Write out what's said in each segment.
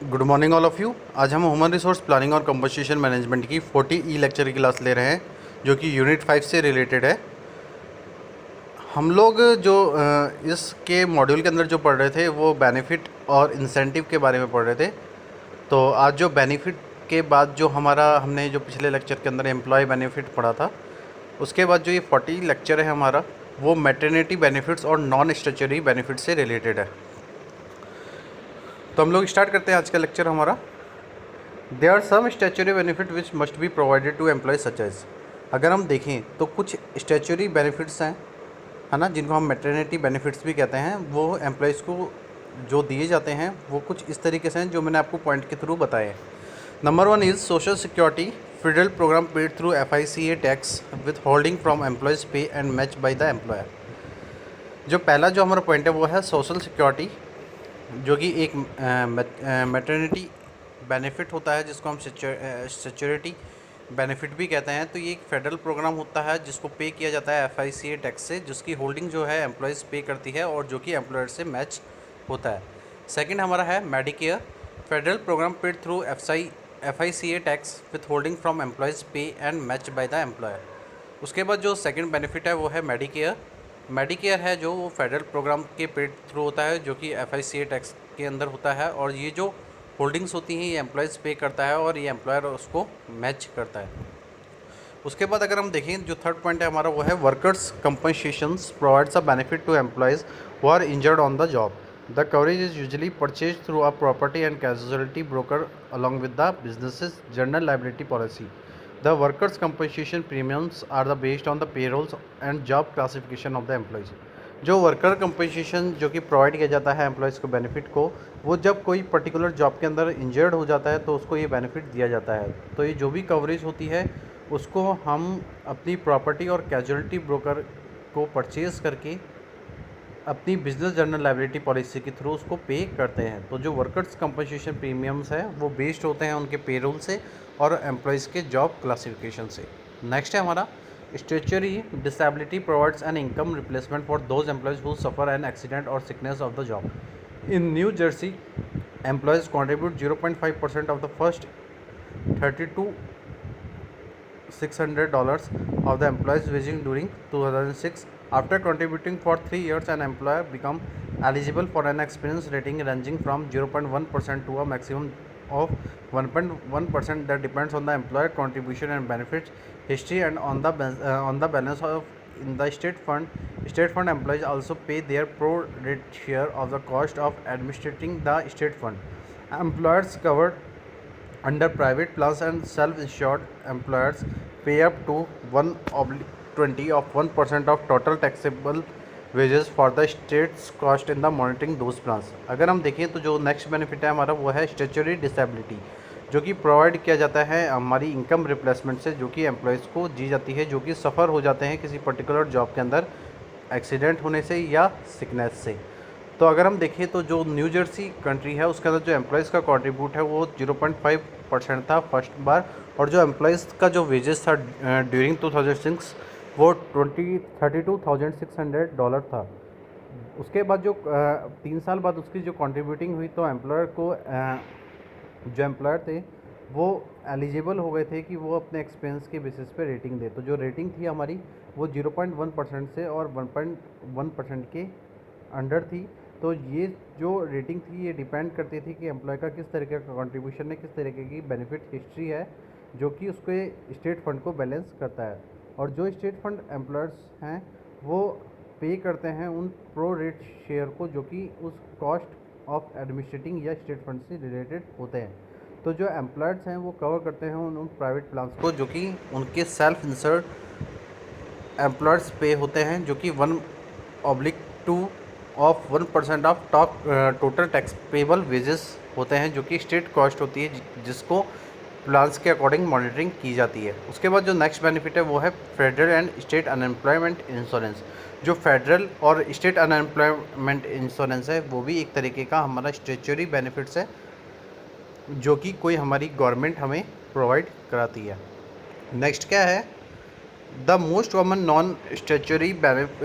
Good morning all of you. आज हम human resource planning और कंपोजिशन मैनेजमेंट की 40 लेक्चर की क्लास ले रहे हैं, जो कि यूनिट 5 से रिलेटेड है। हम लोग जो इसके मॉड्यूल के अंदर जो पढ़ रहे थे वो बेनिफिट और इंसेंटिव के बारे में पढ़ रहे थे। तो आज जो बेनिफिट के बाद जो हमारा हमने जो पिछले लेक्चर के अंदर एम्प्लॉय बेनिफिट पढ़ा था, उसके बाद जो ये 40 लेक्चर है हमारा, वो मैटरनिटी बेनिफिट्स और नॉन स्टैट्यूटरी बेनिफिट से रिलेटेड है। तो हम लोग स्टार्ट करते हैं आज का लेक्चर हमारा। There are some statutory benefit which must be provided to employ such as. अगर हम देखें तो कुछ स्टैच्यूटरी बेनिफिट्स हैं, है ना, जिनको हम मैटरनिटी बेनिफिट्स भी कहते हैं, वो एम्प्लॉयज़ को जो दिए जाते हैं वो कुछ इस तरीके से हैं जो मैंने आपको पॉइंट के थ्रू बताए हैं। Number 1 is social security federal program paid through FICA tax withholding from employees pay and match by the employer. जो पहला जो हमारा पॉइंट है वो है सोशल सिक्योरिटी, जो कि एक मैटरनिटी बेनिफिट होता है, जिसको हम सिक्योरिटी बेनिफिट भी कहते हैं। तो ये एक फेडरल प्रोग्राम होता है जिसको पे किया जाता है FICA टैक्स से, जिसकी होल्डिंग जो है एम्प्लॉयज़ पे करती है और जो कि एम्प्लॉयर से मैच होता है। सेकंड हमारा है medicare, federal program paid through FICA tax withholding from employees pay and match by the employer. उसके बाद जो सेकंड बेनिफिट है वो है मेडिकेयर। मेडिकेयर है जो वो फेडरल प्रोग्राम के पेड थ्रू होता है, जो कि FICA टैक्स के अंदर होता है, और ये जो होल्डिंग्स होती हैं ये एम्प्लॉयज़ पे करता है और ये एम्प्लॉयर उसको मैच करता है। उसके बाद अगर हम देखें, जो थर्ड पॉइंट है हमारा वो है workers compensations provides a benefit to employees who are injured on the job. The coverage is usually purchase through a property and casualty broker along with the business's general liability policy. The workers' compensation premiums are the based on the payrolls and job classification of the employees. जो worker compensation जो कि provide किया जाता है employees को benefit को, वो जब कोई पर्टिकुलर जॉब के अंदर इंजर्ड हो जाता है तो उसको ये बेनिफिट दिया जाता है। तो ये जो भी कवरेज होती है उसको हम अपनी प्रॉपर्टी और कैजुअलिटी ब्रोकर को परचेज़ करके अपनी बिजनेस जनरल लाइबिलिटी पॉलिसी के थ्रू उसको पे करते हैं। तो जो वर्कर्स कंपनसेशन प्रीमियम्स हैं वो बेस्ड होते हैं उनके पेरोल से और एम्प्लॉयज़ के जॉब क्लासिफिकेशन से। नेक्स्ट है हमारा statutory disability provides an income replacement for those employees who suffer an accident और sickness off the job. In New Jersey employees contribute 0.5% of the first 32 $600 of the employees wages during 2006. After contributing for 3 years, an employer become eligible for an experience rating ranging from 0.1% to a maximum of 1.1%. That depends on the employer contribution and benefits history and on the balance of in the state fund. State fund employees also pay their pro rate share of the cost of administrating the state fund. Employers covered under private plans and self-insured employers pay up to 1/20 of 1% of total taxable wages for the state's cost in the monitoring those plans. अगर हम देखें तो जो next benefit है हमारा वो है statutory disability, जो कि प्रोवाइड किया जाता है हमारी इनकम रिप्लेसमेंट से, जो कि एम्प्लॉयज़ को दी जाती है जो कि सफ़र हो जाते हैं किसी पर्टिकुलर जॉब के अंदर एक्सीडेंट होने से या सिकनेस से। तो अगर हम देखें तो जो न्यू जर्सी कंट्री है उसके अंदर जो एम्प्लॉयज़ का कंट्रीब्यूट है वो 0.5% था फर्स्ट बार, और जो एम्प्लॉयज़ का जो वेजेस था ड्यूरिंग 2006 वो $32,600 था। उसके बाद जो 3 साल बाद उसकी जो कंट्रीब्यूटिंग हुई तो एम्प्लॉयर को जो एम्प्लॉयर थे वो एलिजिबल हो गए थे कि वो अपने एक्सपेंस के बेसिस पे रेटिंग दे। तो जो रेटिंग थी हमारी वो 0.1% से और 1.1% के अंडर थी। तो ये जो रेटिंग थी ये डिपेंड करती थी कि एम्प्लॉय का किस तरीके का कंट्रीब्यूशन है, किस तरीके की बेनिफिट हिस्ट्री है, जो कि उसके स्टेट फंड को बैलेंस करता है। और जो स्टेट फंड एम्प्लॉयर्स हैं वो पे करते हैं उन प्रो रेट शेयर को, जो कि उस कॉस्ट ऑफ एडमिनिस्ट्रेटिंग या स्टेट फंड से रिलेटेड होते हैं। तो जो एम्प्लॉयर्स हैं वो कवर करते हैं उन प्राइवेट प्लान्स को, जो कि उनके सेल्फ इंसर्ट एम्प्लॉयर्स पे होते हैं, जो कि 1/2 of 1% of total tax payable wages होते हैं, जो कि स्टेट कॉस्ट होती है जिसको प्लान्स के अकॉर्डिंग मॉनिटरिंग की जाती है। उसके बाद जो नेक्स्ट बेनिफिट है वो है federal and state unemployment insurance. जो फेडरल और स्टेट अनएम्प्लॉयमेंट इंश्योरेंस है वो भी एक तरीके का हमारा स्टैट्यूटरी बेनिफिट्स है, जो कि कोई हमारी गवर्नमेंट हमें प्रोवाइड कराती है। नेक्स्ट क्या है, the most common non statutory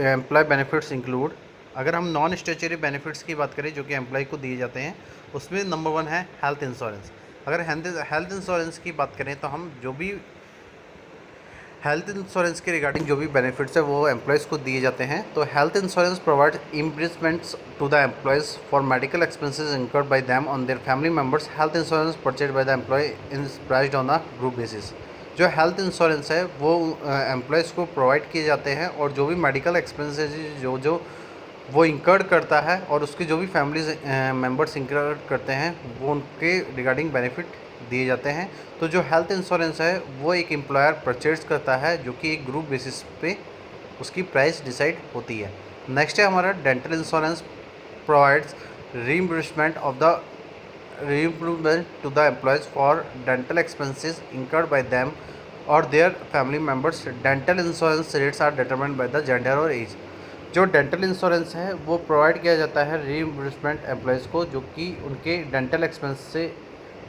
employ benefits include अगर हम नॉन स्टैच्यूटरी बेनिफिट्स की बात करें जो कि एम्प्लॉय को दिए जाते हैं, उसमें नंबर 1 है हेल्थ इंश्योरेंस। अगर हेल्थ इंश्योरेंस की बात करें तो हम जो भी हेल्थ इंश्योरेंस के रिगार्डिंग जो भी बेनिफिट्स है वो एम्प्लॉयज़ को दिए जाते हैं। तो health insurance provide imbursements to the employees for medical expenses incurred by them on their family members. Health insurance purchase by the employ is priced on a group basis. जो health insurance है वो employees को provide किए जाते हैं और जो भी मेडिकल एक्सपेंसेस जो वो इंकर्ड करता है और उसके जो भी फैमिलीज मेम्बर्स इंकर्ड करते हैं वो उनके रिगार्डिंग बेनिफिट दिए जाते हैं। तो जो हेल्थ इंश्योरेंस है वो एक एम्प्लॉयर परचेज करता है जो कि एक ग्रुप बेसिस पे उसकी प्राइस डिसाइड होती है। नेक्स्ट है हमारा dental insurance provides reimbursement of the reimbursement to the employees for dental expenses incurred by them or their family members. Dental insurance rates are determined by the gender और age। जो dental insurance है वो provide किया जाता है reimbursement employees को जो कि उनके डेंटल एक्सपेंस से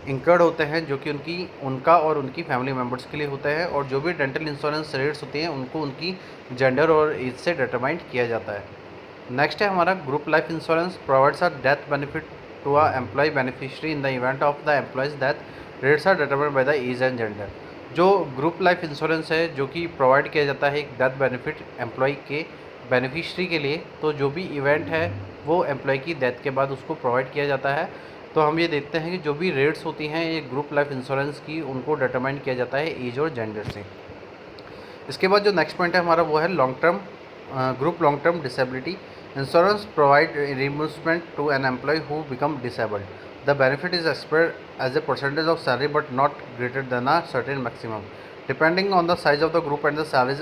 इंकर्ड होते हैं, जो कि उनका और उनकी फैमिली मेम्बर्स के लिए होते हैं। और जो भी डेंटल इंश्योरेंस रेट्स होती हैं उनको उनकी जेंडर और एज से डिटरमाइन किया जाता है। नेक्स्ट है हमारा group life insurance provides a death benefit to a employ beneficiary in the event of the employee's death. Rates are determined by the age and gender. जो ग्रुप लाइफ इंश्योरेंस है जो कि provide किया जाता है एक डेथ बेनिफिट एम्प्लॉय के beneficiary के लिए, तो जो भी इवेंट है वो एम्प्लॉय की डेथ के बाद उसको प्रोवाइड किया जाता है। तो हम ये देखते हैं कि जो भी रेट्स होती हैं ये ग्रुप लाइफ इंश्योरेंस की उनको डिटरमाइन किया जाता है एज और जेंडर से। इसके बाद जो नेक्स्ट पॉइंट है हमारा वो है long term group long term disability insurance provide reimbursement to an employ who become disabled. The benefit is expected as a percentage of salary but not greater than a certain maximum depending on the size of the group and the salaries.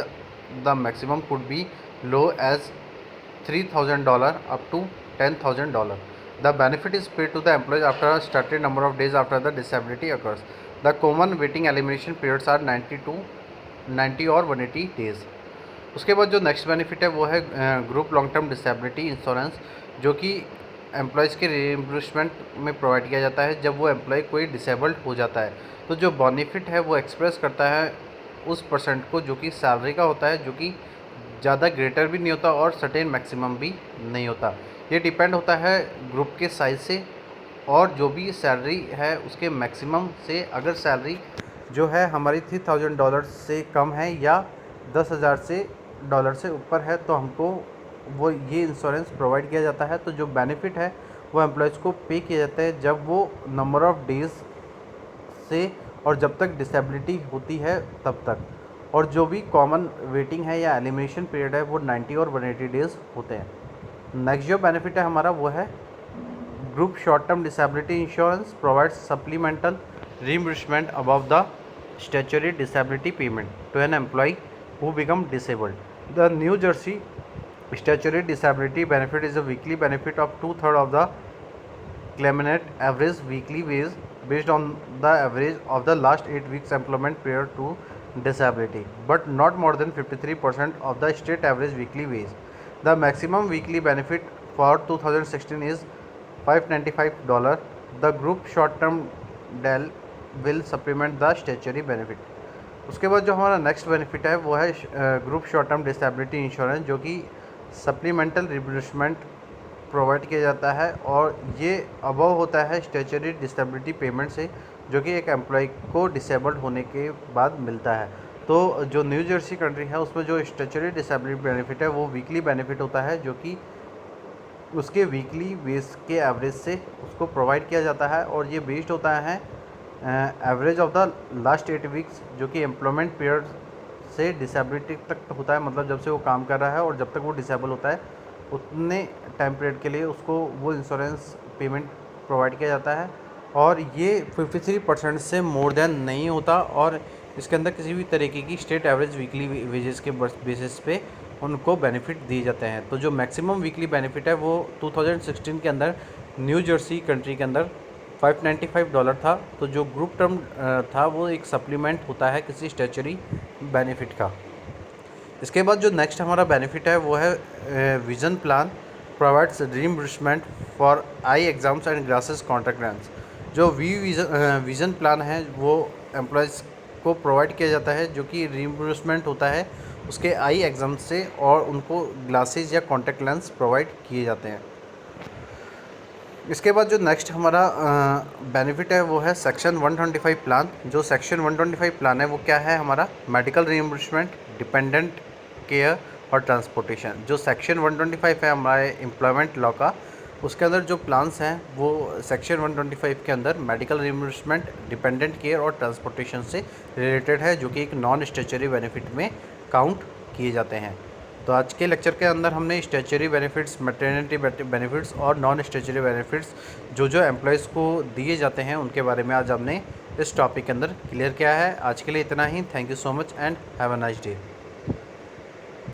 The maximum could be low as $3,000 up to $10,000. The benefit is paid to the employees after a stated number of days after the disability occurs. The common waiting elimination periods are 90 और 180 days. उसके बाद जो next benefit है वो है group long term disability insurance जो कि employees के रिइंबर्समेंट में प्रोवाइड किया जाता है जब वो एम्प्लॉय कोई डिसेबल्ड हो जाता है। तो जो बेनिफिट है वो एक्सप्रेस करता है उस परसेंट को जो कि सैलरी का होता है, जो कि ज़्यादा ग्रेटर भी नहीं होता और सर्टेन मैक्सिमम भी नहीं होता। ये डिपेंड होता है ग्रुप के साइज़ से और जो भी सैलरी है उसके मैक्सिमम से। अगर सैलरी जो है हमारी $3,000 से कम है या $10,000 से ऊपर है तो हमको वो ये इंश्योरेंस प्रोवाइड किया जाता है। तो जो बेनिफिट है वो एम्प्लॉयज़ को पे किया जाता है जब वो नंबर ऑफ़ डेज़ से और जब तक डिसेबिलिटी होती है तब तक। और जो भी कॉमन वेटिंग है या एलिमिनेशन पीरियड है वो 90 और 180 डेज़ होते हैं। नेक्स्ट जो बेनिफिट है हमारा वो है group short term disability insurance provides supplemental reimbursement above the statutory disability payment to an employ who become disabled. The New Jersey statutory disability benefit is a weekly benefit of 2/3 of the claimant average weekly wage based on the average of the last 8 weeks employment prior to disability, but not more than 53% of the state average weekly wage. The maximum weekly benefit for 2016 is $595. The group short term DEL will supplement the statutory benefit. उसके बाद जो हमारा next benefit है वो है group short term disability insurance जो कि supplemental reimbursement provide किया जाता है और ये अबव होता है स्टैट्यूटरी डिसेबिलिटी पेमेंट से, जो कि एक एम्प्लॉय को डिसेबल्ड होने के बाद मिलता है। तो जो न्यू जर्सी कंट्री है उसमें जो स्टैट्यूटरी डिसेबिलिटी बेनिफिट है वो वीकली बेनिफिट होता है जो कि उसके वीकली बेस के एवरेज से उसको प्रोवाइड किया जाता है और ये बेस्ड होता है average of the last 8 weeks जो कि एम्प्लॉयमेंट पीरियड से डिसेबिलिटी तक होता है, मतलब जब से वो काम कर रहा है और जब तक वो डिसेबल होता है उतने टाइम पीरियड के लिए उसको वो इंश्योरेंस पेमेंट प्रोवाइड किया जाता है। और ये 53% से मोर देन नहीं होता और इसके अंदर किसी भी तरीके की स्टेट एवरेज वीकली वेजेस के बेसिस पे उनको बेनिफिट दिए जाते हैं। तो जो मैक्सिमम वीकली बेनिफिट है वो 2016 के अंदर न्यू जर्सी कंट्री के अंदर $595 था। तो जो ग्रुप टर्म था वो एक सप्लीमेंट होता है किसी स्टैट्यूटरी बेनिफिट का। इसके बाद जो नेक्स्ट हमारा बेनिफिट है वो है vision plan provides reimbursement for I exams and glasses contact lens. जो विज़न प्लान है वो एम्प्लॉयज़ को प्रोवाइड किया जाता है जो कि रीइंबर्समेंट होता है उसके आई एग्ज़ाम से, और उनको ग्लासेस या कॉन्टैक्ट लेंस प्रोवाइड किए जाते हैं। इसके बाद जो नेक्स्ट हमारा बेनिफिट है वो है सेक्शन 125 प्लान। जो सेक्शन 125 प्लान है वो क्या है हमारा, मेडिकल रीइंबर्समेंट, डिपेंडेंट केयर और ट्रांसपोर्टेशन। जो सेक्शन 125 है हमारे एम्प्लॉयमेंट लॉ का, उसके अंदर जो प्लान्स हैं वो सेक्शन 125 के अंदर मेडिकल रीइंबर्समेंट, डिपेंडेंट केयर और ट्रांसपोर्टेशन से रिलेटेड है, जो कि एक नॉन स्टैट्यूटरी बेनिफिट में काउंट किए जाते हैं। तो आज के लेक्चर के अंदर हमने स्टैट्यूटरी बेनिफिट्स, मैटरनिटी बेनिफिट्स और नॉन स्टैट्यूटरी बेनिफिट्स जो एम्प्लॉयज़ को दिए जाते हैं उनके बारे में आज हमने इस टॉपिक के अंदर क्लियर किया है। आज के लिए इतना ही। Thank you so much and have a nice day.